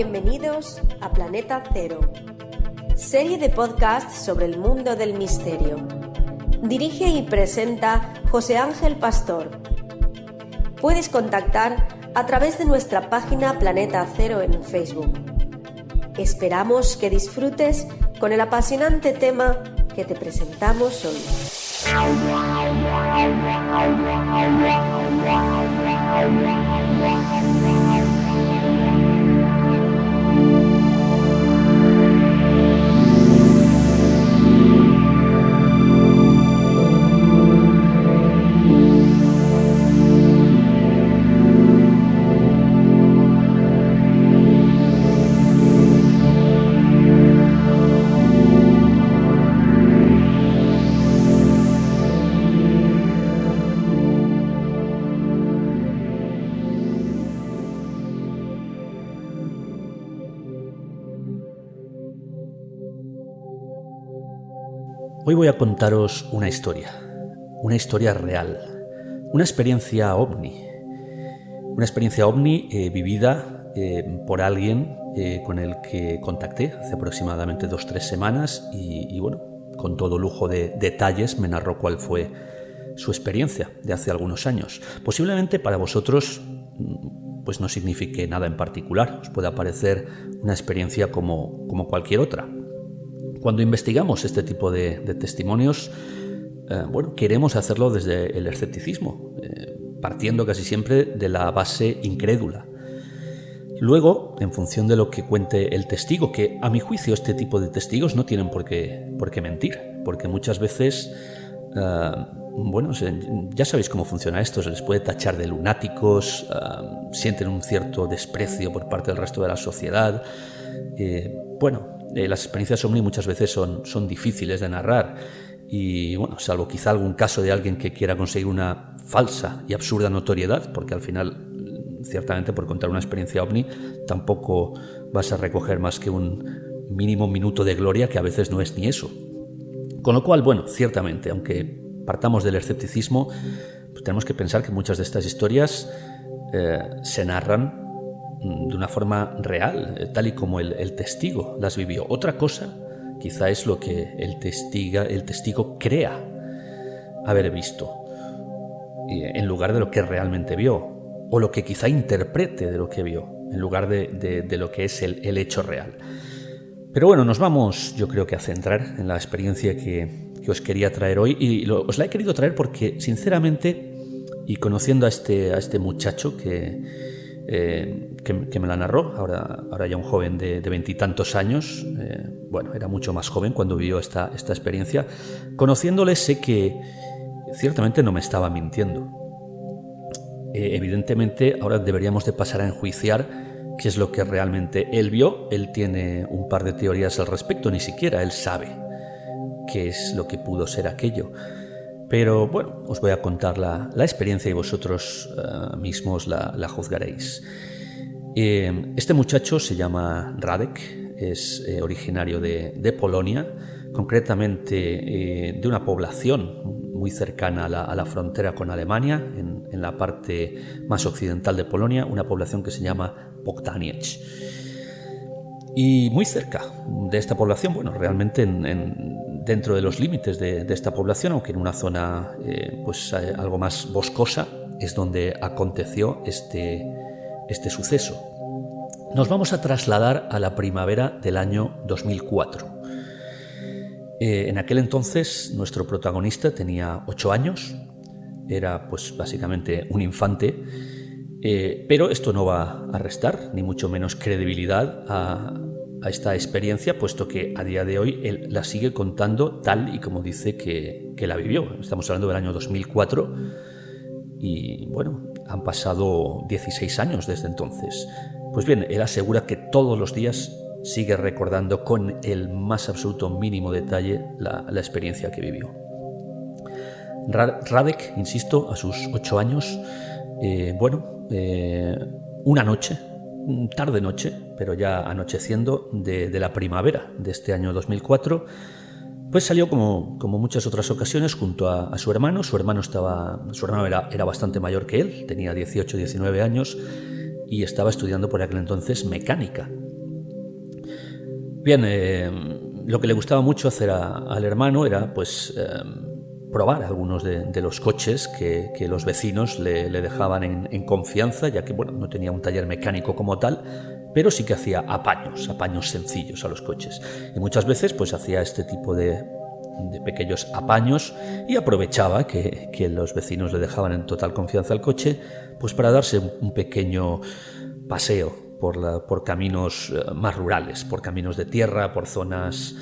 bienvenidos a Planeta Cero, serie de podcasts sobre el mundo del misterio. Dirige y presenta José Ángel Pastor. Puedes contactar a través de nuestra página Planeta Cero en Facebook. Esperamos que disfrutes con el apasionante tema que te presentamos hoy. Hoy voy a contaros una historia real, una experiencia ovni vivida por alguien con el que contacté hace aproximadamente 2-3 semanas y bueno, con todo lujo de detalles me narró cuál fue su experiencia de hace algunos años. Posiblemente para vosotros pues no signifique nada en particular, os pueda parecer una experiencia como cualquier otra. Cuando investigamos este tipo de testimonios, queremos hacerlo desde el escepticismo, partiendo casi siempre de la base incrédula. Luego, en función de lo que cuente el testigo, que a mi juicio este tipo de testigos no tienen por qué mentir, porque muchas veces, ya sabéis cómo funciona esto, se les puede tachar de lunáticos, sienten un cierto desprecio por parte del resto de la sociedad. Las experiencias ovni muchas veces son difíciles de narrar y, salvo quizá algún caso de alguien que quiera conseguir una falsa y absurda notoriedad, porque al final, ciertamente, por contar una experiencia ovni, tampoco vas a recoger más que un mínimo minuto de gloria, que a veces no es ni eso. Con lo cual, ciertamente, aunque partamos del escepticismo, pues tenemos que pensar que muchas de estas historias se narran de una forma real, tal y como el testigo las vivió. Otra cosa quizá es lo que el testigo crea haber visto, en lugar de lo que realmente vio, o lo que quizá interprete de lo que vio, en lugar de lo que es el hecho real. Pero nos vamos, yo creo que a centrar en la experiencia que os quería traer hoy, y os la he querido traer porque, sinceramente, y conociendo a este muchacho que me la narró, ahora ya un joven de 20 años, era mucho más joven cuando vivió esta experiencia. Conociéndole, sé que ciertamente no me estaba mintiendo. Evidentemente ahora deberíamos de pasar a enjuiciar qué es lo que realmente él vio. Él tiene un par de teorías al respecto, ni siquiera él sabe qué es lo que pudo ser aquello. Pero os voy a contar la experiencia y vosotros mismos la juzgaréis. Este muchacho se llama Radek, es originario de Polonia, concretamente de una población muy cercana a la frontera con Alemania, en la parte más occidental de Polonia, una población que se llama Bogdaniec. Y muy cerca de esta población, realmente dentro de los límites de esta población, aunque en una zona algo más boscosa, es donde aconteció este suceso. Nos vamos a trasladar a la primavera del año 2004. En aquel entonces nuestro protagonista tenía 8 años, era básicamente un infante, pero esto no va a restar ni mucho menos credibilidad a esta experiencia, puesto que a día de hoy él la sigue contando tal y como dice que la vivió. Estamos hablando del año 2004 y han pasado 16 años desde entonces. Pues bien, él asegura que todos los días sigue recordando con el más absoluto mínimo detalle la experiencia que vivió. Radek, insisto, a sus 8 años, una noche, tarde-noche, pero ya anocheciendo de la primavera de este año 2004, pues salió como muchas otras ocasiones junto a su hermano. Su hermano era bastante mayor que él, tenía 18-19 años y estaba estudiando por aquel entonces mecánica. Bien, lo que le gustaba mucho hacer al hermano era pues probar algunos de los coches que los vecinos le dejaban en confianza, ya que bueno, no tenía un taller mecánico como tal, pero sí que hacía apaños sencillos a los coches. Y muchas veces pues hacía este tipo de pequeños apaños y aprovechaba que los vecinos le dejaban en total confianza el coche, pues para darse un pequeño paseo por caminos más rurales, por caminos de tierra, por zonas...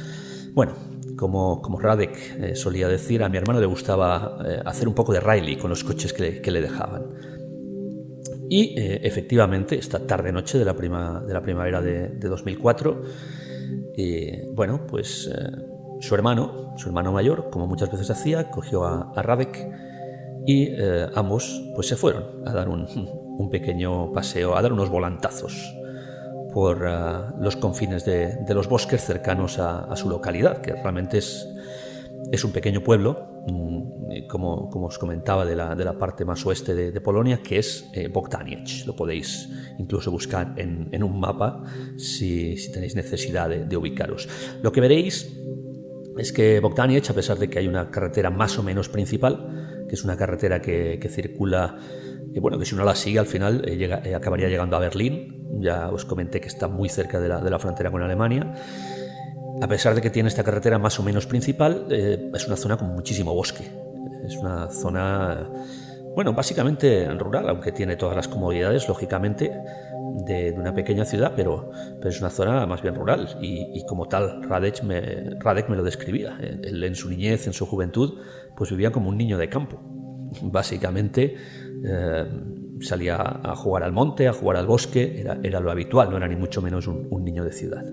Bueno, como Radek solía decir, a mi hermano le gustaba hacer un poco de rally con los coches que le dejaban. Y efectivamente, esta tarde-noche de la primavera de 2004, bueno, pues su hermano mayor, como muchas veces hacía, cogió a Radek y ambos pues se fueron a dar un pequeño paseo, a dar unos volantazos por los confines de los bosques cercanos a su localidad, que realmente es un pequeño pueblo, como os comentaba, de la parte más oeste de Polonia, que es Bogdaniec. Lo podéis incluso buscar en un mapa si tenéis necesidad de ubicaros. Lo que veréis es que Bogdaniec, a pesar de que hay una carretera más o menos principal, que es una carretera que circula, bueno, que si uno la sigue al final acabaría llegando a Berlín. Ya os comenté que está muy cerca de la frontera con Alemania. A pesar de que tiene esta carretera más o menos principal, es una zona con muchísimo bosque. Es una zona, bueno, básicamente rural, aunque tiene todas las comodidades, lógicamente, de una pequeña ciudad, pero es una zona más bien rural. Y como tal, Radek me lo describía. Él en su niñez, en su juventud, pues vivía como un niño de campo. Básicamente salía a jugar al monte, a jugar al bosque, era lo habitual, no era ni mucho menos un niño de ciudad.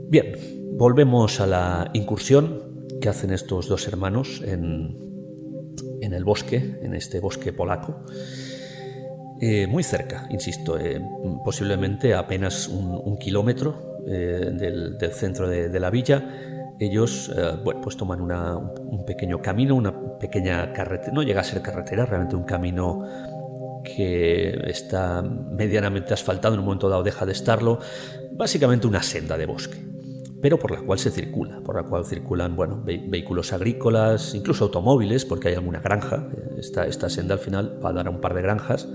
Bien, volvemos a la incursión que hacen estos dos hermanos en el bosque, en este bosque polaco. Muy cerca, insisto, posiblemente apenas un kilómetro del centro de la villa. Ellos bueno, pues toman un pequeño camino, una pequeña carretera, no llega a ser carretera, realmente un camino que está medianamente asfaltado, en un momento dado deja de estarlo, básicamente una senda de bosque, pero por la cual circulan bueno, vehículos agrícolas, incluso automóviles, porque hay alguna granja. Esta senda al final va a dar a un par de granjas.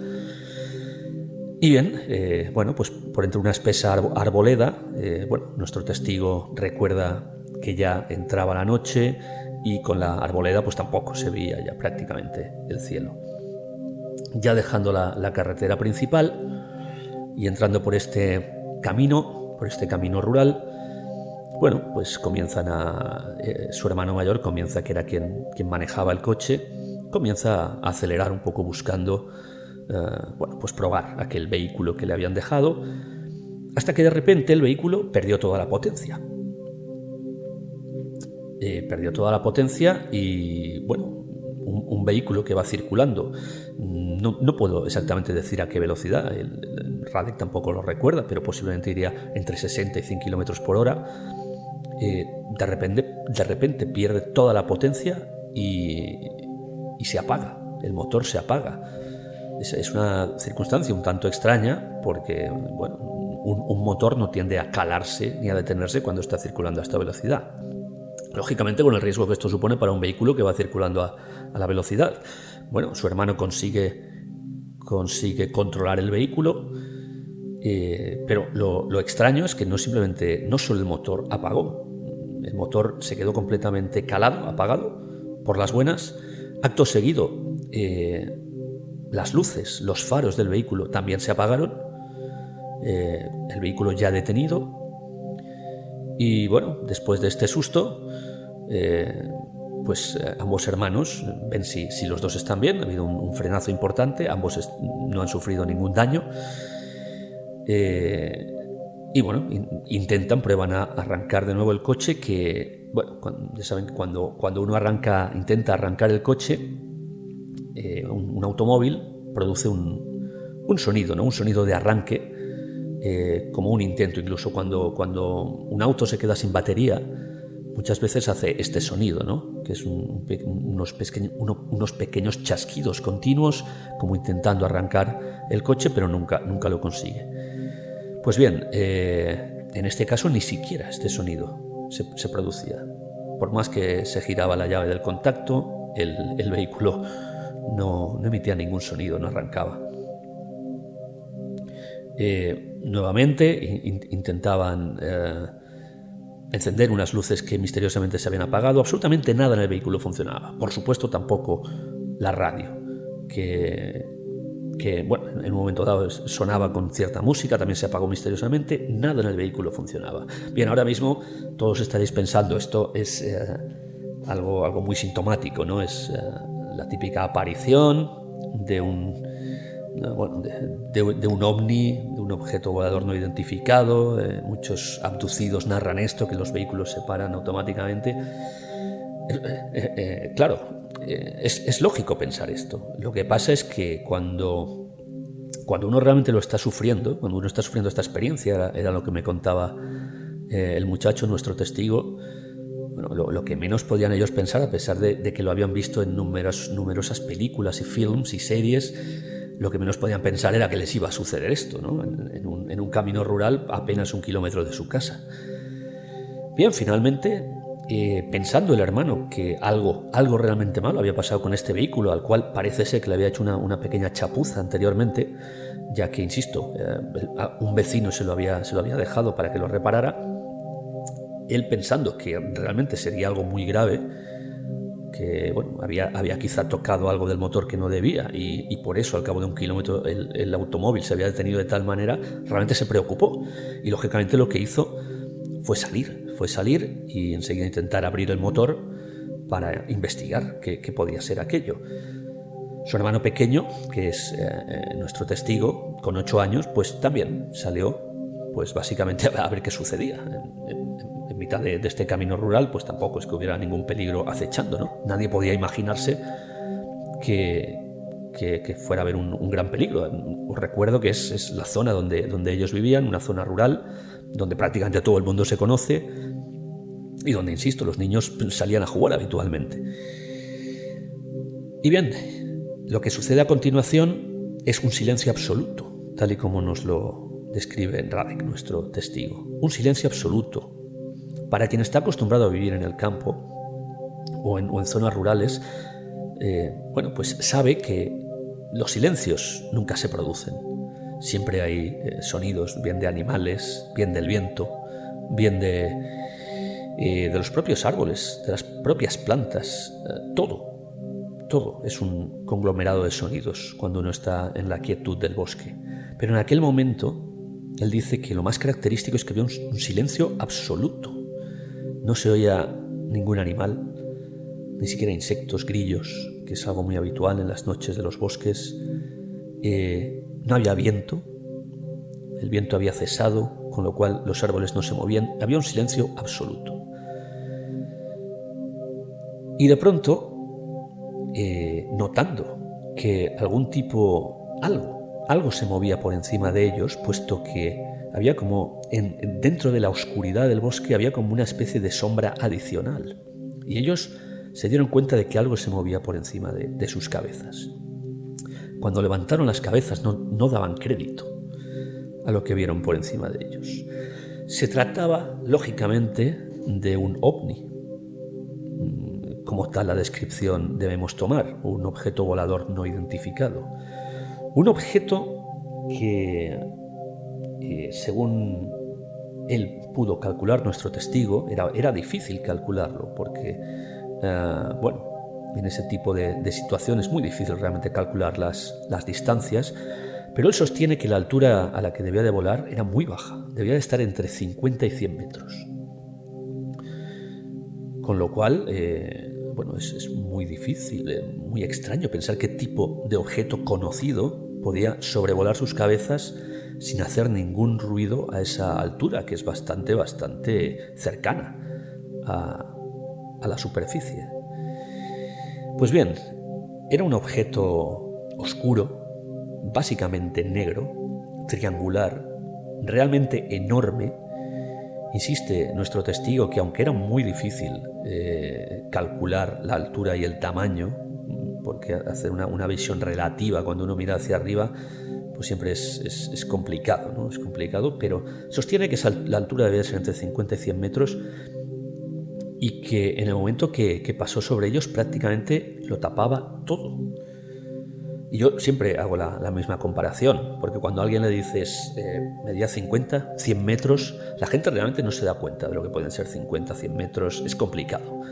Y bien, bueno, pues por entre una espesa arboleda, bueno, nuestro testigo recuerda que ya entraba la noche y con la arboleda pues tampoco se veía ya prácticamente el cielo. Ya dejando la carretera principal y entrando por este camino rural, bueno, pues su hermano mayor comienza, que era quien manejaba el coche, comienza a acelerar un poco buscando, bueno, pues probar aquel vehículo que le habían dejado, hasta que de repente el vehículo perdió toda la potencia. Y, bueno, un vehículo que va circulando, no puedo exactamente decir a qué velocidad, Radek tampoco lo recuerda, pero posiblemente iría entre 60 y 100 kilómetros por hora. De repente pierde toda la potencia y se apaga, el motor se apaga. Es una circunstancia un tanto extraña porque, bueno, un motor no tiende a calarse ni a detenerse cuando está circulando a esta velocidad. Lógicamente con el riesgo que esto supone para un vehículo que va circulando a la velocidad. Bueno, su hermano consigue controlar el vehículo, pero lo extraño es que no solo el motor apagó, el motor se quedó completamente calado, apagado, por las buenas. Acto seguido, las luces, los faros del vehículo también se apagaron, el vehículo ya detenido. Y bueno, después de este susto, pues ambos hermanos ven si los dos están bien. Ha habido un frenazo importante, ambos no han sufrido ningún daño. Y bueno, prueban a arrancar de nuevo el coche, que, bueno, ya saben que cuando uno intenta arrancar el coche, un automóvil produce un sonido, ¿no? Un sonido de arranque, como un intento. Incluso cuando un auto se queda sin batería, muchas veces hace este sonido, ¿no? Que es unos pequeños chasquidos continuos, como intentando arrancar el coche, pero nunca lo consigue. Pues bien, en este caso ni siquiera este sonido se producía. Por más que se giraba la llave del contacto, el vehículo no emitía ningún sonido, no arrancaba. Nuevamente intentaban encender unas luces que misteriosamente se habían apagado. Absolutamente nada en el vehículo funcionaba. Por supuesto, tampoco la radio, que bueno, en un momento dado sonaba con cierta música, también se apagó misteriosamente. Nada en el vehículo funcionaba. Bien, ahora mismo todos estaréis pensando, esto es algo muy sintomático, ¿no? Es la típica aparición de un ovni, de un objeto volador no identificado. Muchos abducidos narran esto, que los vehículos se paran automáticamente. Claro, es lógico pensar esto. Lo que pasa es que cuando uno realmente lo está sufriendo, cuando uno está sufriendo esta experiencia, era lo que me contaba el muchacho, nuestro testigo. Bueno, lo que menos podían ellos pensar, a pesar de que lo habían visto en numerosas películas y films y series, lo que menos podían pensar era que les iba a suceder esto, ¿no? En un camino rural a apenas 1 kilómetro de su casa. Bien, finalmente, pensando el hermano que algo realmente malo había pasado con este vehículo, al cual parece ser que le había hecho una pequeña chapuza anteriormente, ya que, insisto, un vecino se lo había dejado para que lo reparara. Él, pensando que realmente sería algo muy grave, que bueno, había quizá tocado algo del motor que no debía, y por eso al cabo de 1 kilómetro el automóvil se había detenido de tal manera, realmente se preocupó, y lógicamente lo que hizo fue salir y enseguida intentar abrir el motor para investigar qué podía ser aquello. Su hermano pequeño, que es nuestro testigo, con 8 años, pues también salió, pues básicamente a ver qué sucedía. En mitad de este camino rural, pues tampoco es que hubiera ningún peligro acechando, ¿no? Nadie podía imaginarse que fuera a haber un gran peligro. Os recuerdo que es la zona donde ellos vivían, una zona rural, donde prácticamente todo el mundo se conoce y donde, insisto, los niños salían a jugar habitualmente. Y bien, lo que sucede a continuación es un silencio absoluto, tal y como nos lo describe Radek, nuestro testigo. Un silencio absoluto. Para quien está acostumbrado a vivir en el campo o en zonas rurales, bueno, pues sabe que los silencios nunca se producen. Siempre hay sonidos, bien de animales, bien del viento, bien de los propios árboles, de las propias plantas. Todo es un conglomerado de sonidos cuando uno está en la quietud del bosque. Pero en aquel momento, él dice que lo más característico es que había un silencio absoluto. No se oía ningún animal, ni siquiera insectos, grillos, que es algo muy habitual en las noches de los bosques. No había viento, el viento había cesado, con lo cual los árboles no se movían. Había un silencio absoluto. Y de pronto, notando que algo se movía por encima de ellos, puesto que había como dentro de la oscuridad del bosque había como una especie de sombra adicional, y ellos se dieron cuenta de que algo se movía por encima de sus cabezas. Cuando levantaron las cabezas no daban crédito a lo que vieron por encima de ellos. Se trataba, lógicamente, de un ovni. Como tal la descripción debemos tomar, un objeto volador no identificado. Un objeto que, según él pudo calcular, nuestro testigo, era difícil calcularlo, porque, en ese tipo de situaciones es muy difícil realmente calcular las distancias, pero él sostiene que la altura a la que debía de volar era muy baja, debía de estar entre 50 y 100 metros. Con lo cual, es muy difícil, muy extraño pensar qué tipo de objeto conocido podía sobrevolar sus cabezas sin hacer ningún ruido a esa altura, que es bastante cercana a la superficie. Pues bien, era un objeto oscuro, básicamente negro, triangular, realmente enorme. Insiste nuestro testigo que, aunque era muy difícil calcular la altura y el tamaño, porque hacer una visión relativa cuando uno mira hacia arriba, pues siempre es complicado, ¿no? Es complicado, pero sostiene que la altura debía ser entre 50 y 100 metros y que en el momento que pasó sobre ellos prácticamente lo tapaba todo. Y yo siempre hago la misma comparación, porque cuando a alguien le dices medía 50, 100 metros, la gente realmente no se da cuenta de lo que pueden ser 50, 100 metros, es complicado.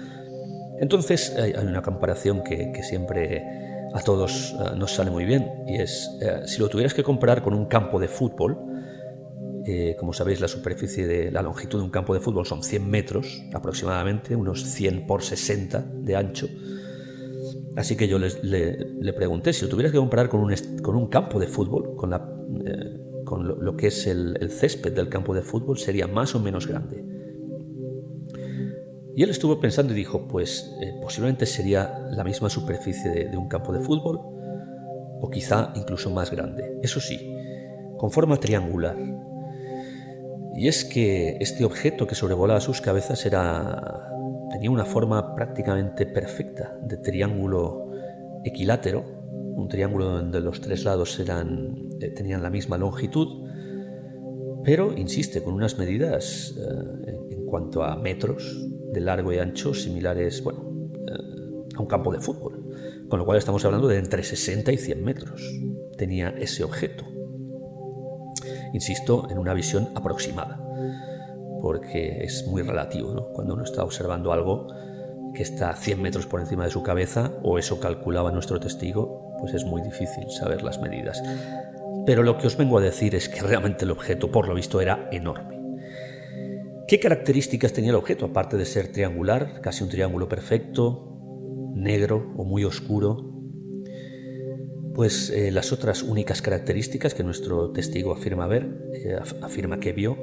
Entonces hay una comparación que siempre a todos nos sale muy bien, y es, si lo tuvieras que comparar con un campo de fútbol, como sabéis, la longitud de un campo de fútbol son 100 metros aproximadamente, unos 100 por 60 de ancho. Así que yo le pregunté si lo tuvieras que comparar con un campo de fútbol, con lo que es el césped del campo de fútbol, sería más o menos grande. Y él estuvo pensando y dijo, pues posiblemente sería la misma superficie de un campo de fútbol, o quizá incluso más grande. Eso sí, con forma triangular. Y es que este objeto que sobrevolaba sus cabezas tenía una forma prácticamente perfecta, de triángulo equilátero, un triángulo donde los tres lados tenían la misma longitud, pero, insiste, con unas medidas en cuanto a metros de largo y ancho similares, a un campo de fútbol, con lo cual estamos hablando de entre 60 y 100 metros. Tenía ese objeto. Insisto, en una visión aproximada, porque es muy relativo, ¿no? Cuando uno está observando algo que está a 100 metros por encima de su cabeza, o eso calculaba nuestro testigo, pues es muy difícil saber las medidas. Pero lo que os vengo a decir es que realmente el objeto, por lo visto, era enorme. ¿Qué características tenía el objeto, aparte de ser triangular, casi un triángulo perfecto, negro o muy oscuro? Pues las otras únicas características que nuestro testigo afirma que vio,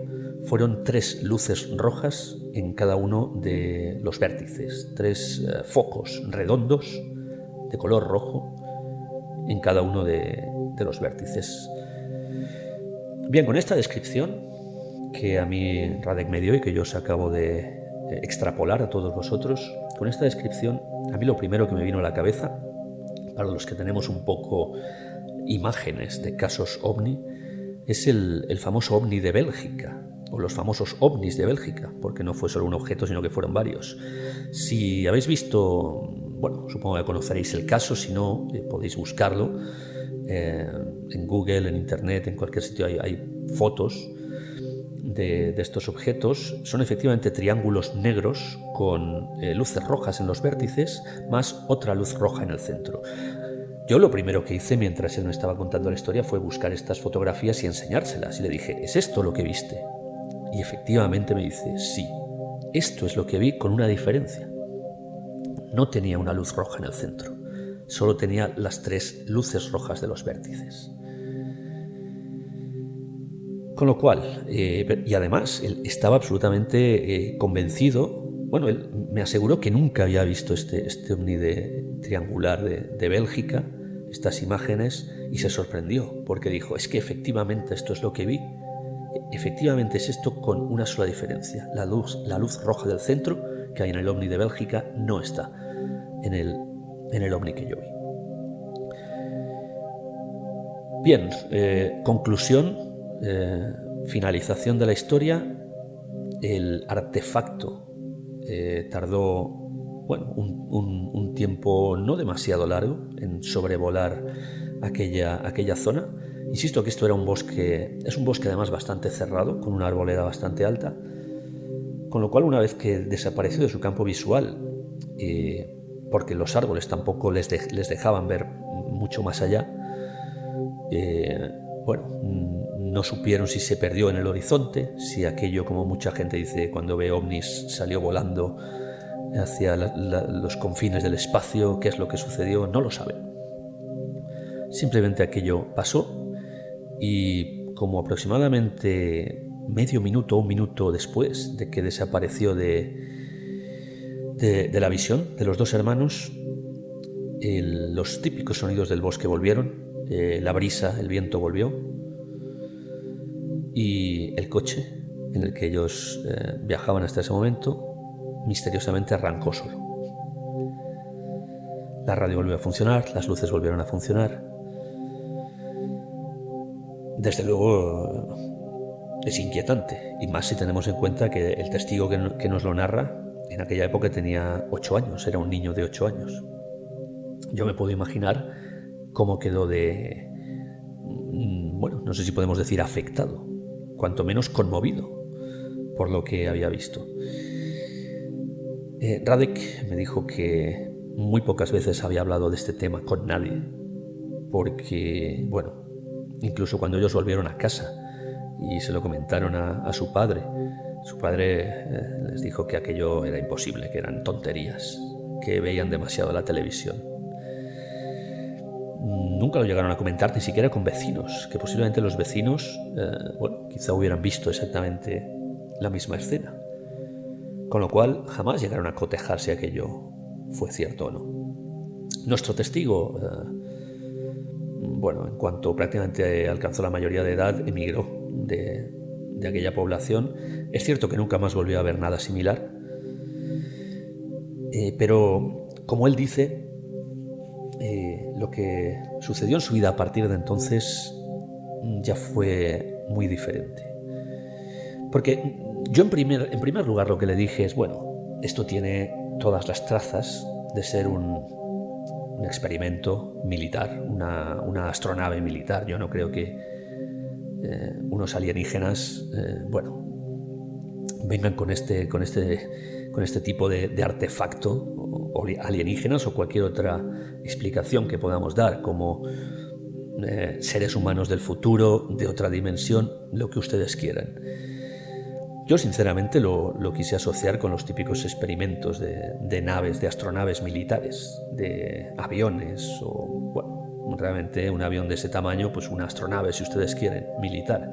fueron 3 luces rojas en cada uno de los vértices, 3 focos redondos de color rojo en cada uno de los vértices. Bien, con esta descripción que a mí Radek me dio y que yo os acabo de extrapolar a todos vosotros, con esta descripción a mí lo primero que me vino a la cabeza, para los que tenemos un poco imágenes de casos ovni, es el famoso ovni de Bélgica, o los famosos ovnis de Bélgica, porque no fue solo un objeto, sino que fueron varios. Si habéis visto, supongo que conoceréis el caso, si no, podéis buscarlo en Google, en Internet, en cualquier sitio hay fotos de estos objetos. Son efectivamente triángulos negros con luces rojas en los vértices, más otra luz roja en el centro. Yo lo primero que hice mientras él me estaba contando la historia fue buscar estas fotografías y enseñárselas. Y le dije, ¿es esto lo que viste? Y efectivamente me dice, sí, esto es lo que vi, con una diferencia. No tenía una luz roja en el centro, solo tenía las 3 luces rojas de los vértices. Con lo cual, y además, él estaba absolutamente convencido. Él me aseguró que nunca había visto este ovni triangular de Bélgica, estas imágenes, y se sorprendió, porque dijo, es que efectivamente esto es lo que vi. Efectivamente es esto, con una sola diferencia. La luz roja del centro, que hay en el ovni de Bélgica, no está en el ovni que yo vi. Bien, conclusión. Finalización de la historia. El artefacto tardó un tiempo no demasiado largo en sobrevolar aquella zona. Insisto que esto era un bosque además bastante cerrado, con una arboleda bastante alta, con lo cual una vez que desapareció de su campo visual, porque los árboles tampoco les dejaban ver mucho más allá, no supieron si se perdió en el horizonte, si aquello, como mucha gente dice cuando ve ovnis, salió volando hacia los confines del espacio. ¿Qué es lo que sucedió? No lo saben. Simplemente aquello pasó, y como aproximadamente medio minuto o un minuto después de que desapareció de la visión de los 2 hermanos, los típicos sonidos del bosque volvieron. La brisa, el viento volvió, y el coche en el que ellos viajaban hasta ese momento misteriosamente arrancó solo. La radio volvió a funcionar, las luces volvieron a funcionar, desde luego es inquietante, y más si tenemos en cuenta que el testigo que nos lo narra en aquella época tenía 8 años, era un niño de 8 años. Yo me puedo imaginar cómo quedó bueno, no sé si podemos decir afectado, cuanto menos conmovido por lo que había visto. Radek me dijo que muy pocas veces había hablado de este tema con nadie, porque, bueno, incluso cuando ellos volvieron a casa y se lo comentaron a su padre les dijo que aquello era imposible, que eran tonterías, que veían demasiado la televisión. Nunca lo llegaron a comentar ni siquiera con vecinos, que posiblemente los vecinos, bueno, quizá hubieran visto exactamente la misma escena. Con lo cual jamás llegaron a cotejar si aquello fue cierto o no. Nuestro testigo, bueno, en cuanto prácticamente alcanzó la mayoría de edad, emigró de aquella población. Es cierto que nunca más volvió a ver nada similar, pero como él dice, lo que sucedió en su vida a partir de entonces ya fue muy diferente. Porque yo en primer lugar lo que le dije es, bueno, esto tiene todas las trazas de ser un experimento militar, una astronave militar. Yo no creo que unos alienígenas, bueno, vengan con este tipo de artefacto, o alienígenas o cualquier otra explicación que podamos dar, como seres humanos del futuro, de otra dimensión, lo que ustedes quieran. Yo sinceramente lo quise asociar con los típicos experimentos de naves, de astronaves militares, de aviones, o bueno, realmente un avión de ese tamaño, pues una astronave, si ustedes quieren, militar.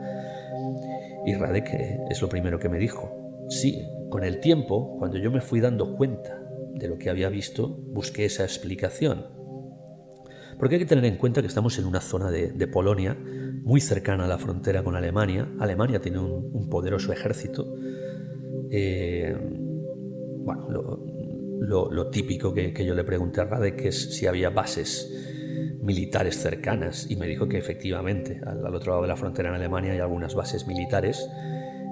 Y Radek es lo primero que me dijo. Sí, con el tiempo, cuando yo me fui dando cuenta de lo que había visto, busqué esa explicación. Porque hay que tener en cuenta que estamos en una zona de Polonia muy cercana a la frontera con Alemania. Alemania tiene un poderoso ejército. Bueno, lo típico que yo le pregunté a Radek es si había bases militares cercanas, y me dijo que efectivamente al otro lado de la frontera en Alemania hay algunas bases militares,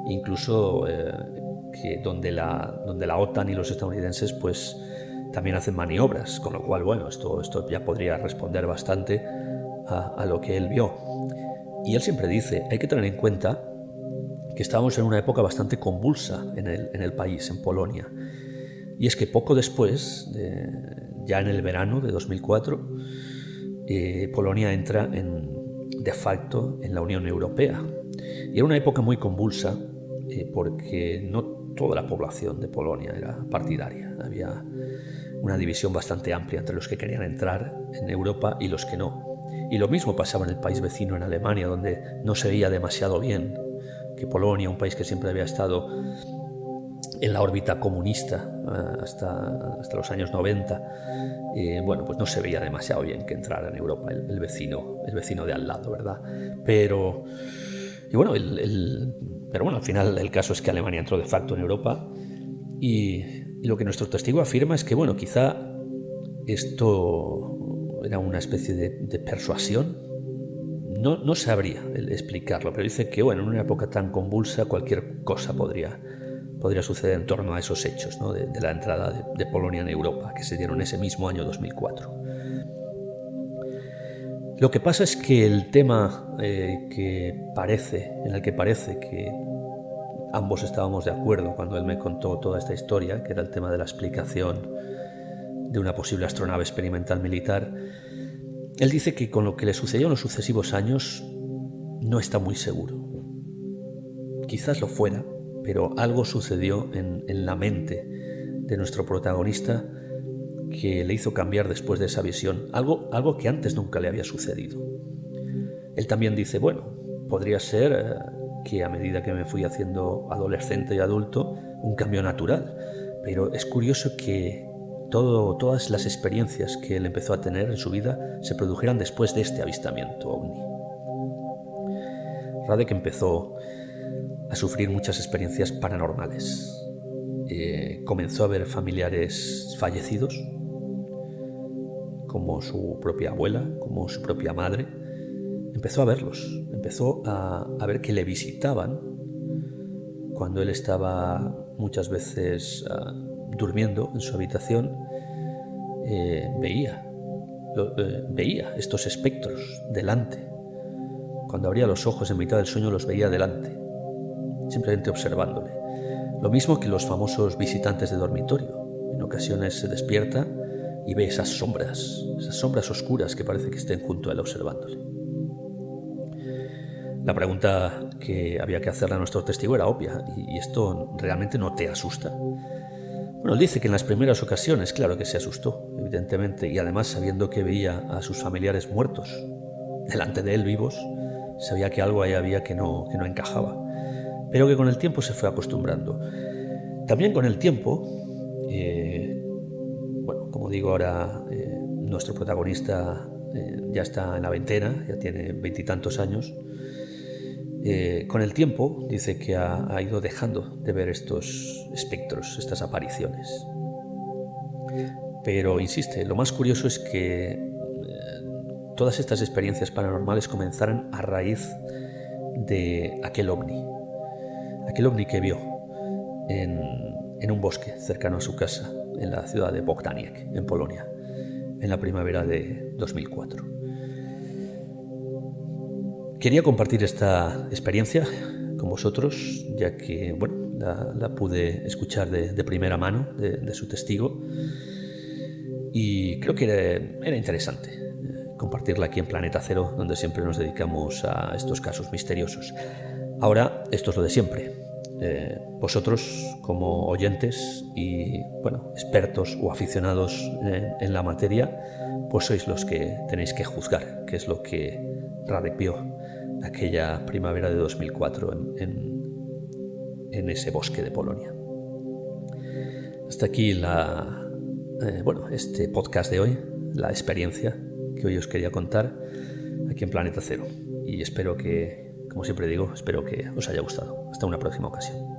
incluso que donde la OTAN y los estadounidenses pues también hacen maniobras, con lo cual, bueno, esto ya podría responder bastante a lo que él vio. Y él siempre dice, hay que tener en cuenta que estábamos en una época bastante convulsa en el país, en Polonia. Y es que poco después, ya en el verano de 2004, Polonia entra de facto en la Unión Europea. Y era una época muy convulsa porque no toda la población de Polonia era partidaria. Había una división bastante amplia entre los que querían entrar en Europa y los que no. Y lo mismo pasaba en el país vecino, en Alemania, donde no se veía demasiado bien que Polonia, un país que siempre había estado en la órbita comunista hasta los años 90, bueno, pues no se veía demasiado bien que entrara en Europa el vecino de al lado, ¿verdad? Pero bueno, al final el caso es que Alemania entró de facto en Europa, y lo que nuestro testigo afirma es que, bueno, quizá esto era una especie de persuasión. No sabría explicarlo, pero dice que, bueno, en una época tan convulsa cualquier cosa podría suceder en torno a esos hechos, ¿no? de la entrada de Polonia en Europa, que se dieron ese mismo año 2004. Lo que pasa es que el tema en el que parece que ambos estábamos de acuerdo cuando él me contó toda esta historia, que era el tema de la explicación de una posible astronave experimental militar, él dice que con lo que le sucedió en los sucesivos años no está muy seguro. Quizás lo fuera, pero algo sucedió en la mente de nuestro protagonista que le hizo cambiar después de esa visión, algo que antes nunca le había sucedido. Él también dice, bueno, podría ser que a medida que me fui haciendo adolescente y adulto, un cambio natural, pero es curioso que todas las experiencias que él empezó a tener en su vida se produjeran después de este avistamiento ovni. Radek empezó a sufrir muchas experiencias paranormales. Comenzó a ver familiares fallecidos, como su propia abuela, como su propia madre. empezó a verlos, empezó a ver que le visitaban cuando él estaba muchas veces durmiendo en su habitación. Veía estos espectros delante. Cuando abría los ojos en mitad del sueño los veía delante, simplemente observándole. Lo mismo que los famosos visitantes de dormitorio. En ocasiones se despierta y ve esas sombras oscuras que parece que estén junto a él observándole. La pregunta que había que hacerle a nuestro testigo era obvia: ¿y esto realmente no te asusta? Bueno, él dice que en las primeras ocasiones, claro que se asustó, evidentemente, y además sabiendo que veía a sus familiares muertos delante de él vivos, sabía que algo ahí había que no encajaba, pero que con el tiempo se fue acostumbrando. También con el tiempo, como digo ahora, nuestro protagonista ya está en la veintena, ya tiene 20 y tantos años. Con el tiempo dice que ha ido dejando de ver estos espectros, estas apariciones. Pero insiste, lo más curioso es que todas estas experiencias paranormales comenzaron a raíz de aquel ovni que vio en un bosque cercano a su casa, en la ciudad de Bogdaniec, en Polonia, en la primavera de 2004. Quería compartir esta experiencia con vosotros, ya que la pude escuchar de primera mano de su testigo, y creo que era interesante compartirla aquí en Planeta Cero, donde siempre nos dedicamos a estos casos misteriosos. Ahora, esto es lo de siempre. Vosotros, como oyentes y expertos o aficionados en la materia, pues sois los que tenéis que juzgar qué es lo que Radek vio aquella primavera de 2004 en ese bosque de Polonia. Hasta aquí este podcast de hoy, la experiencia que hoy os quería contar aquí en Planeta Cero. Y espero que, como siempre digo, os haya gustado. Hasta una próxima ocasión.